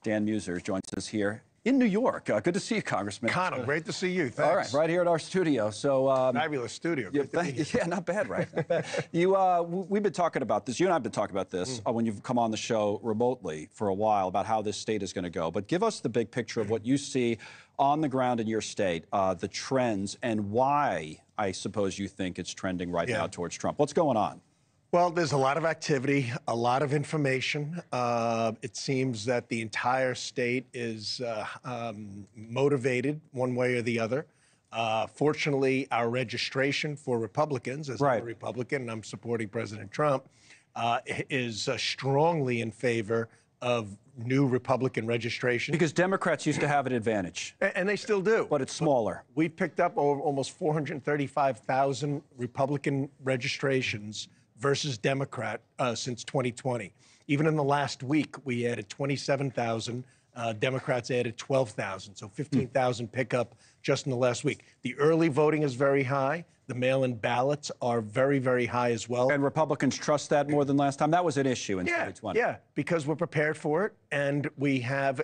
Dan Meuser joins us here in New York. Good to see you, Congressman. Connell, great to see you. Thanks. All right, right here at our studio. So fabulous studio. Yeah, not bad, right? Not bad. We've been talking about this. You and I have been talking about this when you've come on the show remotely for a while about how this state is going to go. But give us the big picture of what you see on the ground in your state, the trends, and why I suppose you think it's trending right now towards Trump. What's going on? Well, there's a lot of activity, a lot of information. It seems that the entire state is motivated one way or the other. Fortunately, our registration for Republicans, as I'm a Republican and I'm supporting President Trump, is strongly in favor of new Republican registration. Because Democrats used to have an advantage. And they still do. But it's smaller. We've picked up almost 435,000 Republican registrations versus Democrat since 2020. Even in the last week, we added 27,000. Democrats added 12,000. So 15,000 pickup just in the last week. The early voting is very high. The mail-in ballots are very, very high as well. And Republicans trust that more than last time? That was an issue in 2020. Yeah, because we're prepared for it. And we have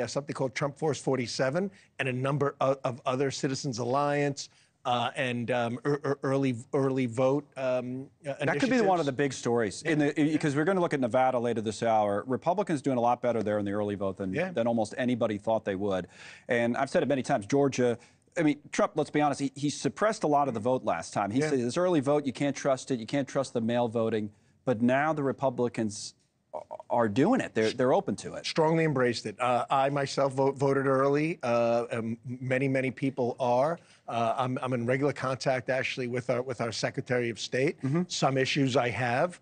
something called Trump Force 47 and a number of other Citizens Alliance and early vote That could be one of the big stories, because we're going to look at Nevada later this hour. Republicans doing a lot better there in the early vote than almost anybody thought they would. And I've said it many times, Georgia, I mean, Trump, let's be honest, he suppressed a lot of the vote last time. He said this early vote, you can't trust it, you can't trust the mail voting. But now the Republicans are doing it. They're open to it. Strongly embraced it. I myself voted early. Many people are. I'm in regular contact actually with our Secretary of State. Some issues I have.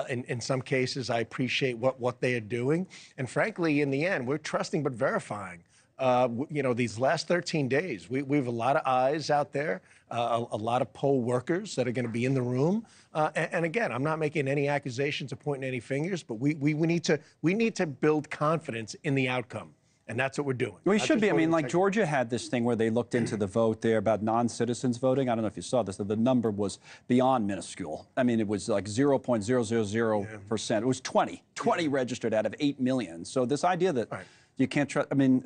In some cases, I appreciate what they are doing. And frankly, in the end, we're trusting but verifying. You know, these last 13 days, we have a lot of eyes out there, a lot of poll workers that are going to be in the room. And again, I'm not making any accusations or pointing any fingers, but we need to build confidence in the outcome. And that's what we're doing. We should be. I mean, like Georgia had this thing where they looked into the vote there about non-citizens voting. I don't know if you saw this. The number was beyond minuscule. I mean, it was like 0.000%. It was 20 registered out of 8 million. So this idea that you can't trust, I mean,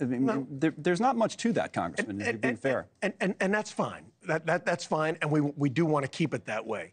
there's not much to that, Congressman, if you're being fair. And that's fine. That's fine, and we do want to keep it that way.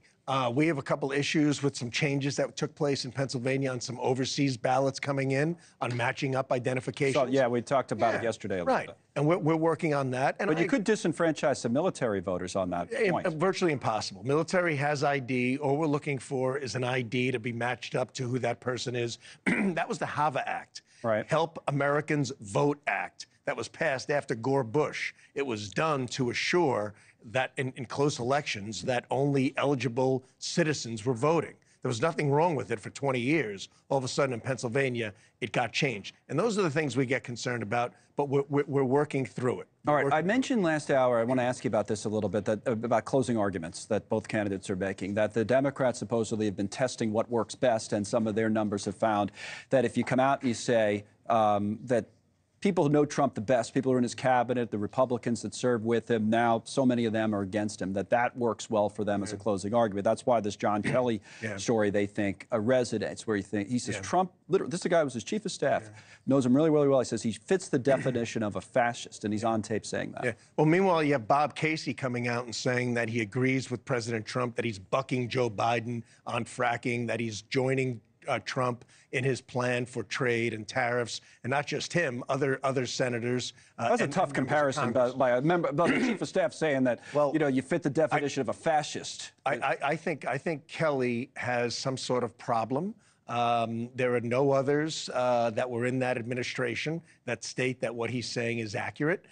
We have a couple issues with some changes that took place in Pennsylvania on some overseas ballots coming in on matching up identifications. So, yeah, we talked about it yesterday a little bit. And we're working on that. And but you could disenfranchise some military voters on that point. Virtually impossible. Military has ID. All we're looking for is an ID to be matched up to who that person is. That was the HAVA Act. Help Americans Vote Act that was passed after Gore Bush. It was done to assure that in close elections that only eligible citizens were voting. There was nothing wrong with it for 20 years. All of a sudden in Pennsylvania, it got changed. And those are the things we get concerned about, but we're working through it. All right, I mentioned last hour, I want to ask you about this a little bit, about closing arguments that both candidates are making, that the Democrats supposedly have been testing what works best, and some of their numbers have found that if you come out and you say that people who know Trump the best, people who are in his cabinet, the Republicans that serve with him, now so many of them are against him, that works well for them as a closing argument. That's why this John Kelly story, they think, resonates, where he says Trump, literally, this is a guy who was his chief of staff, knows him really, really well. He says he fits the definition of a fascist, and he's on tape saying that. Well, meanwhile, you have Bob Casey coming out and saying that he agrees with President Trump, that he's bucking Joe Biden on fracking, that he's joining Trump in his plan for trade and tariffs, and not just him, other senators. That's a tough comparison by a member, by the chief of staff saying that, well, you know, you fit the definition of a fascist. I think Kelly has some sort of problem. There are no others that were in that administration that state that what he's saying is accurate.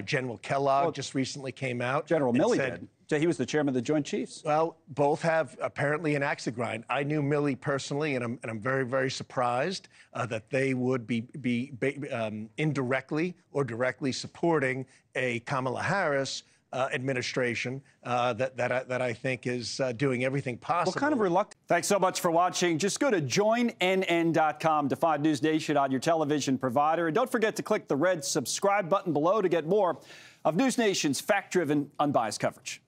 General Kellogg just recently came out. General Milley did. He was the chairman of the Joint Chiefs. Well, both have apparently an axe to grind. I knew Milley personally, and I'm very, very surprised that they would be indirectly or directly supporting a Kamala Harris administration that I think is doing everything possible. What kind of reluctance? Thanks so much for watching. Just go to joinnn.com to find NewsNation on your television provider. And don't forget to click the red subscribe button below to get more of NewsNation's fact-driven, unbiased coverage.